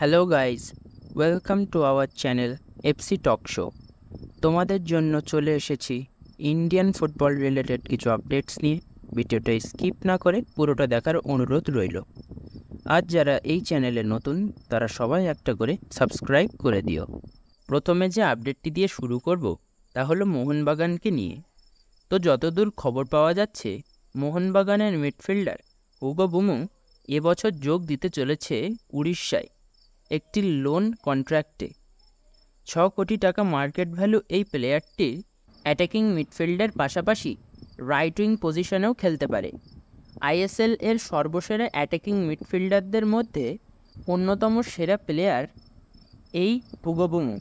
Hello guys, welcome to our channel FC talk show. তোমাদের জন্য চলে এসেছি ইন্ডিয়ান ফুটবল রিলেটেড কিছু আপডেটস নিয়ে। ভিডিওটা স্কিপ না করে পুরোটা দেখার অনুরোধ রইল। আজ যারা এই চ্যানেলে নতুন তারা সবাই একটা করে সাবস্ক্রাইব করে দিও। প্রথমে যে আপডেটটি দিয়ে শুরু করব তা হলো মোহনবাগানকে নিয়ে। তো যতদূর খবর পাওয়া যাচ্ছে, মোহনবাগানের মিডফিল্ডার হুগো বুমো এবছর যোগ দিতে চলেছে উড়িষ্যায় একটি লোন কন্ট্রাক্টে। 6 কোটি টাকা মার্কেট ভ্যালু এই প্লেয়ারটির। অ্যাটাকিং মিডফিল্ডের পাশাপাশি রাইট উইং পজিশনেও খেলতে পারে। আইএসএল এর সর্বসেরা অ্যাটাকিং মিডফিল্ডারদের মধ্যে অন্যতম সেরা প্লেয়ার এই হুগো বুমো।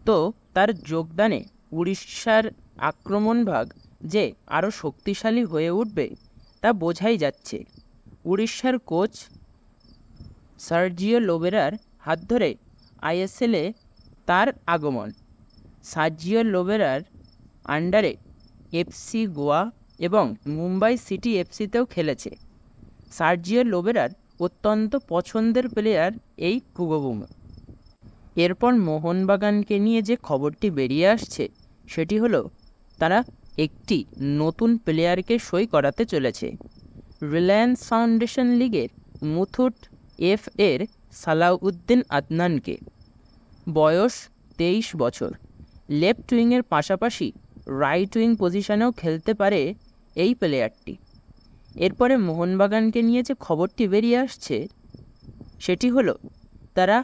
তো তার যোগদানে উড়িষ্যার আক্রমণভাগ যে আরও শক্তিশালী হয়ে উঠবে তা বোঝাই যাচ্ছে। উড়িষ্যার কোচ সার্জিও লোবেরার হাত ধরে আইএসএলে তার আগমন। সার্জিও লোবেরার আন্ডারে এফসি গোয়া এবং মুম্বাই সিটি এফসিতেও খেলেছে। সার্জিও লোবেরার অত্যন্ত পছন্দের প্লেয়ার এই হুগো বুমো। এরপর মোহনবাগানকে নিয়ে যে খবরটি বেরিয়ে আসছে সেটি হলো তারা একটি নতুন প্লেয়ারকে সই করাতে চলেছে। রিলায়েন্স ফাউন্ডেশন লিগের মুথুট এফ এর সালাউদ্দিন আদনানকে। বয়স 23 বছর। লেফট উইংয়ের পাশাপাশি রাইট উইং পজিশনেও খেলতে পারে এই প্লেয়ারটি। এরপরে মোহনবাগানকে নিয়ে যে খবরটি বেরিয়ে আসছে সেটি হলো তারা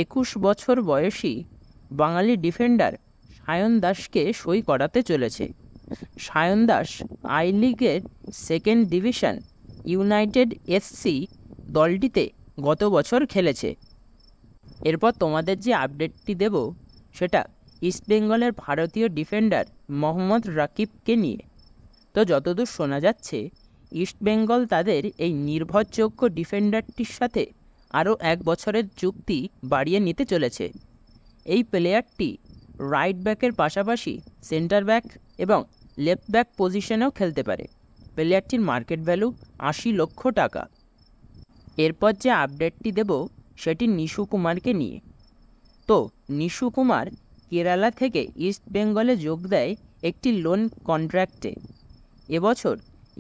21 বছর বয়সী বাঙালি ডিফেন্ডার সায়ন দাসকে সই করাতে চলেছে। সায়ন দাস আই লিগের সেকেন্ড ডিভিশন ইউনাইটেড এসসি দলটিতে গত বছর খেলেছে। এরপর তোমাদের যে আপডেটটি দেব সেটা ইস্টবেঙ্গলের ভারতীয় ডিফেন্ডার মোহাম্মদ রাকিবকে নিয়ে। তো যতদূর শোনা যাচ্ছে, ইস্টবেঙ্গল তাদের এই নির্ভরযোগ্য ডিফেন্ডারটির সাথে আরও 1 বছরের চুক্তি বাড়িয়ে নিতে চলেছে। এই প্লেয়ারটি রাইট ব্যাকের পাশাপাশি সেন্টার ব্যাক এবং লেফট ব্যাক পজিশনেও খেলতে পারে। প্লেয়ারটির মার্কেট ভ্যালু 80 লক্ষ টাকা। এরপর যে আপডেটটি দেব সেটি নিশু কুমারকে নিয়ে। তো নিশু কুমার কেরালা থেকে ইস্টবেঙ্গলে যোগ দেয় একটি লোন কন্ট্রাক্টে। এবছর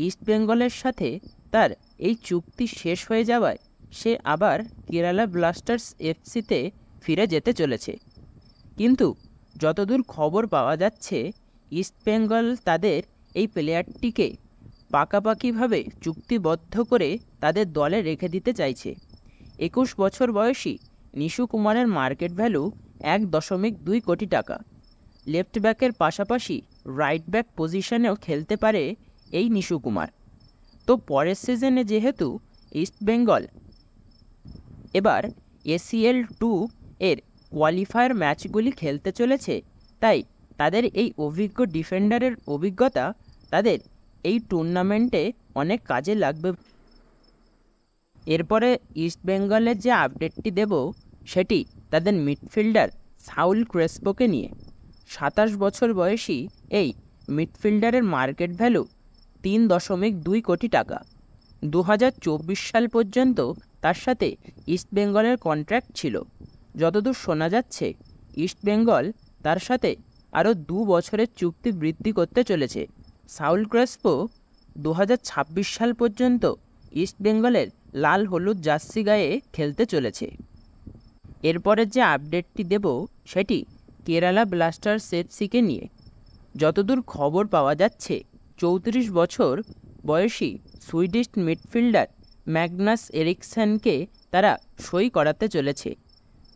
ইস্টবেঙ্গলের সাথে তার এই চুক্তি শেষ হয়ে যাওয়ায় সে আবার কেরালা ব্লাস্টার্স এফসিতে ফিরে যেতে চলেছে। কিন্তু যতদূর খবর পাওয়া যাচ্ছে, ইস্টবেঙ্গল তাদের এই প্লেয়ারটিকে পাকাপাকিভাবে চুক্তিবদ্ধ করে তাদের দলে রেখে দিতে চাইছে। 21 বছর বয়সী নিশু কুমারের মার্কেট ভ্যালু 1.2 কোটি টাকা। লেফট ব্যাকের পাশাপাশি রাইট ব্যাক পজিশনেও খেলতে পারে এই নিশু কুমার। তো পরের সিজনে যেহেতু ইস্টবেঙ্গল এবার ACL 2 এর কোয়ালিফায়ার ম্যাচগুলি খেলতে চলেছে, তাই তাদের এই অভিজ্ঞ ডিফেন্ডারের অভিজ্ঞতা তাদের এই টুর্নামেন্টে অনেক কাজে লাগবে। এরপরে ইস্টবেঙ্গলের যে আপডেটটি দেব সেটি তাদের মিডফিল্ডার সাউল ক্রেসপোকে নিয়ে। 27 বছর বয়সী এই মিডফিল্ডারের মার্কেট ভ্যালু 3.2 কোটি টাকা। 2024 সাল পর্যন্ত তার সাথে ইস্টবেঙ্গলের কন্ট্রাক্ট ছিল। যতদূর শোনা যাচ্ছে, ইস্টবেঙ্গল তার সাথে আরও 2 বছরের চুক্তি বৃদ্ধি করতে চলেছে। সাউল ক্রেসপো 2026 সাল পর্যন্ত ইস্টবেঙ্গলের লাল হলুদ জার্সি গায়ে খেলতে চলেছে। এরপরের যে আপডেটটি দেব সেটি কেরালা ব্লাস্টার্স এফসিকে নিয়ে। যতদূর খবর পাওয়া যাচ্ছে, 34 বছর বয়সী সুইডিশ মিডফিল্ডার ম্যাগনাস এরিকসেনকে তারা সই করাতে চলেছে।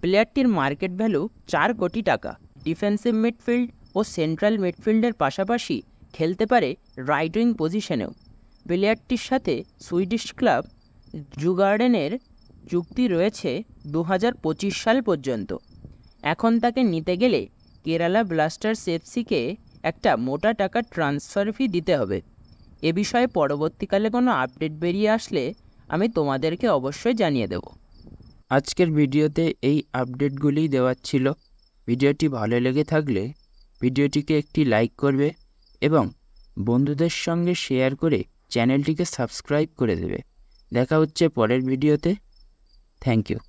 প্লেয়ারটির মার্কেট ভ্যালু 4 কোটি টাকা। ডিফেন্সিভ মিডফিল্ড ও সেন্ট্রাল মিডফিল্ডের পাশাপাশি খেলতে পারে রাইট উইং পজিশনেও। প্লেয়ারটির সাথে সুইডিশ ক্লাব জুগার্ডেনের চুক্তি রয়েছে 2025 সাল পর্যন্ত। এখন তাকে নিতে গেলে কেরালা ব্লাস্টার্স এফসিকে একটা মোটা টাকার ট্রান্সফার ফি দিতে হবে। এ বিষয়ে পরবর্তীকালে কোনো আপডেট বেরিয়ে আসলে আমি তোমাদেরকে অবশ্যই জানিয়ে দেব। আজকের ভিডিওতে এই আপডেটগুলিই দেওয়ার ছিল। ভিডিওটি ভালো লেগে থাকলে ভিডিওটিকে একটি লাইক করবে এবং বন্ধুদের সঙ্গে শেয়ার করে চ্যানেলটিকে সাবস্ক্রাইব করে দেবে। দেখা হচ্ছে পরের ভিডিওতে। Thank you.